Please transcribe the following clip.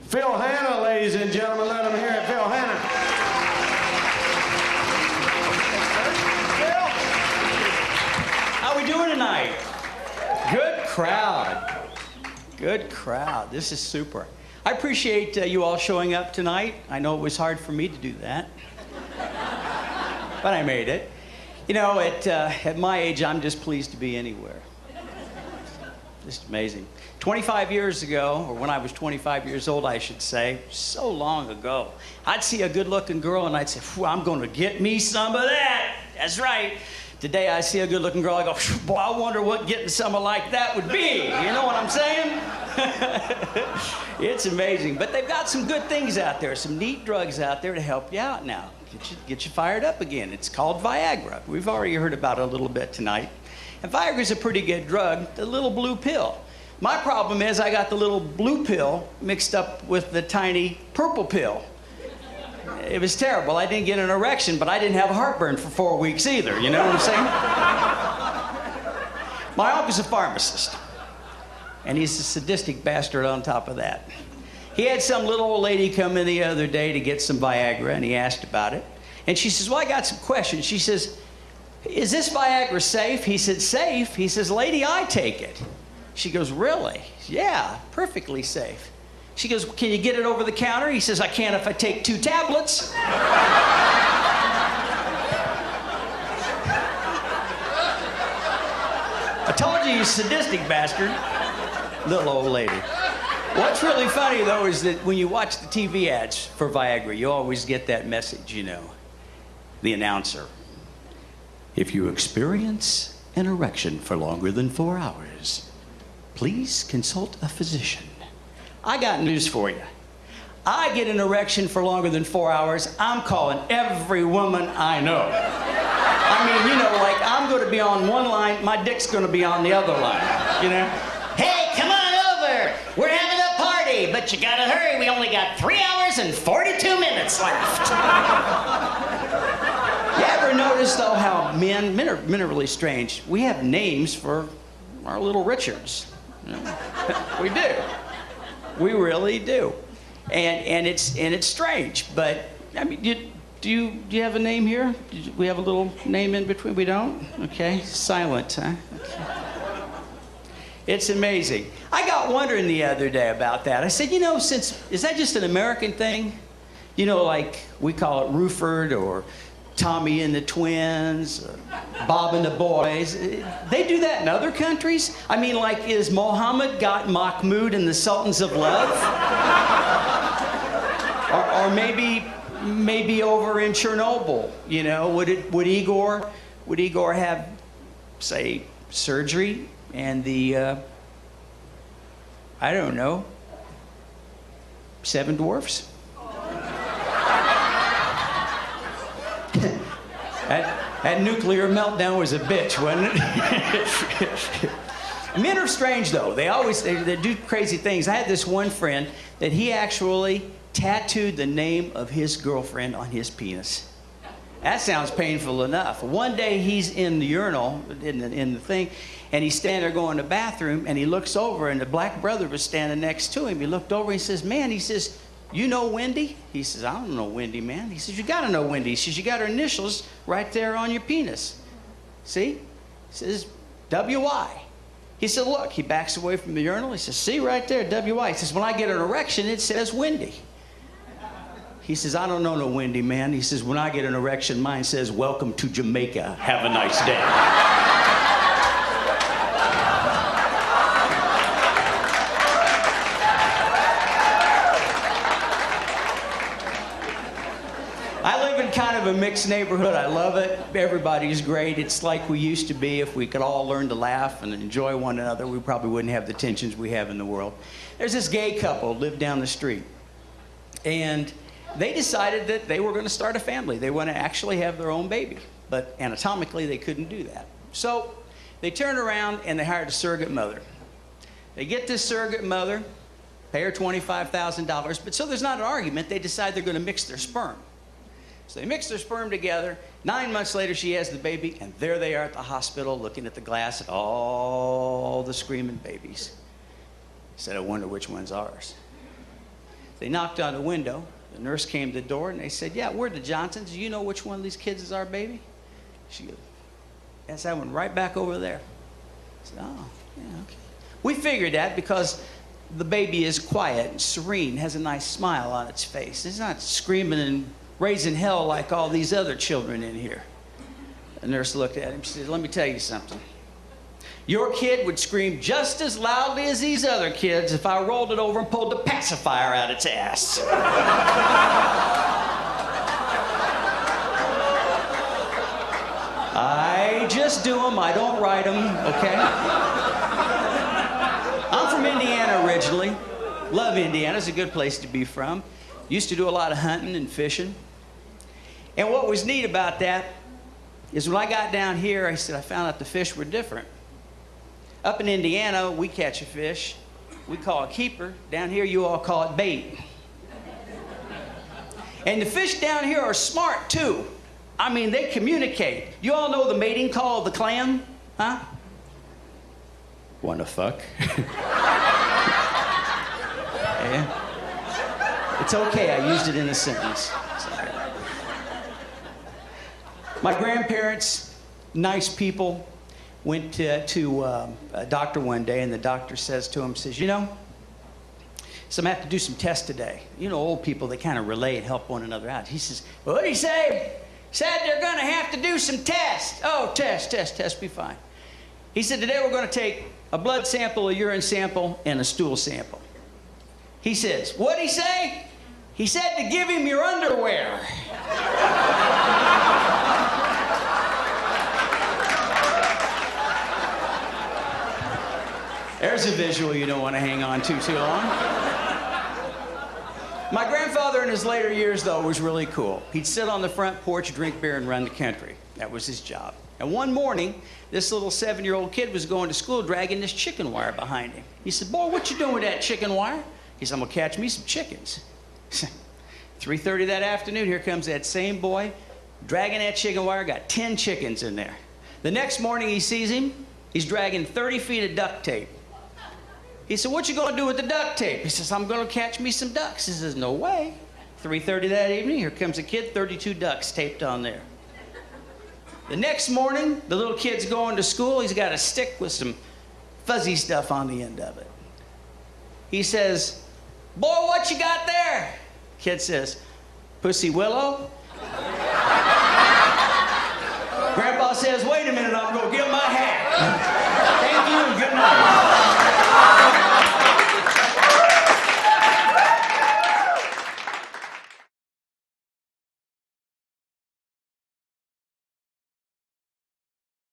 Phil Hanna, ladies and gentlemen. Let them hear it. Phil Hanna. Phil, how we doing tonight? Good crowd. Good crowd. This is super. I appreciate you all showing up tonight. I know it was hard for me to do that, but I made it. You know, at my age, I'm just pleased to be anywhere. Just amazing. 25 years ago, or when I was 25 years old, I should say, so long ago, I'd see a good-looking girl and I'd say, I'm going to get me some of that. That's right. Today I see a good-looking girl, I go, boy, I wonder what getting something like that would be. You know what I'm saying? It's amazing. But they've got some good things out there, some neat drugs out there to help you out now. Get you fired up again. It's called Viagra. We've already heard about it a little bit tonight. And Viagra's a pretty good drug, the little blue pill. My problem is I got the little blue pill mixed up with the tiny purple pill. It was terrible. I didn't get an erection, but I didn't have heartburn for 4 weeks either. You know what I'm saying? My uncle's a pharmacist, and he's a sadistic bastard on top of that. He had some little old lady come in the other day to get some Viagra, and he asked about it. And she says, well, I got some questions. She says, is this Viagra safe? He said, safe? He says, lady, I take it. She goes, really? Yeah, perfectly safe. She goes, can you get it over the counter? He says, I can if I take 2 tablets. I told you, you sadistic bastard. Little old lady. What's really funny, though, is that when you watch the TV ads for Viagra, you always get that message, you know. The announcer. If you experience an erection for longer than 4 hours, please consult a physician. I got news for you. I get an erection for longer than 4 hours, I'm calling every woman I know. I mean, you know, like, I'm going to be on one line, my dick's going to be on the other line, you know? Hey, come on over. We're having a party, but you got to hurry. We only got 3 hours and 42 minutes left. You ever notice, though, how men are really strange. We have names for our little Richards. You know? We do. We really do. And it's strange, but I mean, do you have a name here? We have a little name in between? We don't? Okay. Silent, huh? Okay. It's amazing. I got wondering the other day about that. I said, you know, is that just an American thing? You know, like we call it Ruford or Tommy and the Twins, Bob and the Boys. They do that in other countries? I mean, like, is Mohammed got Mahmoud and the Sultans of Love? or maybe over in Chernobyl, you know, would Igor have, say, surgery and the, I don't know, 7 Dwarfs? That nuclear meltdown was a bitch, wasn't it? Men are strange, though. They do crazy things. I had this one friend that he actually tattooed the name of his girlfriend on his penis. That sounds painful enough. One day he's in the urinal, in the thing, and he's standing there going to the bathroom, and he looks over, and the black brother was standing next to him. He looked over, and he says, man, he says, you know Wendy? He says, I don't know Wendy, man. He says, you gotta know Wendy. He says, you got her initials right there on your penis. See? He says, W-I. He said, look, he backs away from the urinal. He says, see right there, W-I. He says, when I get an erection, it says Wendy. He says, I don't know no Wendy, man. He says, when I get an erection, mine says, welcome to Jamaica. Have a nice day. Kind of a mixed neighborhood. I love it. Everybody's great. It's like we used to be. If we could all learn to laugh and enjoy one another, we probably wouldn't have the tensions we have in the world. There's this gay couple lived down the street, and they decided that they were going to start a family. They want to actually have their own baby, but anatomically they couldn't do that. So they turned around and they hired a surrogate mother. They get this surrogate mother, pay her $25,000, but so there's not an argument. They decide they're going to mix their sperm. So they mix their sperm together. 9 months later, she has the baby, and there they are at the hospital looking at the glass at all the screaming babies. Said, I wonder which one's ours. They knocked on the window. The nurse came to the door, and they said, yeah, we're the Johnsons. Do you know which one of these kids is our baby? She goes, yes, that one right back over there. I said, oh, yeah, okay. We figured that because the baby is quiet and serene, has a nice smile on its face. It's not screaming and raising hell like all these other children in here. The nurse looked at him. She said, let me tell you something. Your kid would scream just as loudly as these other kids if I rolled it over and pulled the pacifier out its ass. I just do them, I don't write them, okay? I'm from Indiana originally. Love Indiana, it's a good place to be from. Used to do a lot of hunting and fishing. And what was neat about that is when I got down here, I said, I found out the fish were different. Up in Indiana, we catch a fish. We call it keeper. Down here, you all call it bait. And the fish down here are smart, too. I mean, they communicate. You all know the mating call of the clam? Huh? Wanna fuck? Yeah. It's okay, I used it in a sentence. Sorry. My grandparents, nice people, went to a doctor one day, and the doctor says to him, says, you know, so I'm going to have to do some tests today. You know, old people, they kind of relay and help one another out. He says, well, what did he say? He said they're going to have to do some tests. Oh, test, be fine. He said, today we're going to take a blood sample, a urine sample, and a stool sample. He says, what'd he say? He said to give him your underwear. There's a visual you don't want to hang on to too long. My grandfather in his later years, though, was really cool. He'd sit on the front porch, drink beer, and run the country. That was his job. And one morning, this little 7-year-old kid was going to school dragging this chicken wire behind him. He said, boy, what you doing with that chicken wire? He said, I'm going to catch me some chickens. 3:30 that afternoon, here comes that same boy, dragging that chicken wire, got 10 chickens in there. The next morning, he sees him. He's dragging 30 feet of duct tape. He said, what you going to do with the duct tape? He says, I'm going to catch me some ducks. He says, no way. 3:30 that evening, here comes a kid, 32 ducks taped on there. The next morning, the little kid's going to school. He's got a stick with some fuzzy stuff on the end of it. He says, boy, what you got there? Kid says, Pussy Willow. Grandpa says, wait a minute, I'm going to get my hat.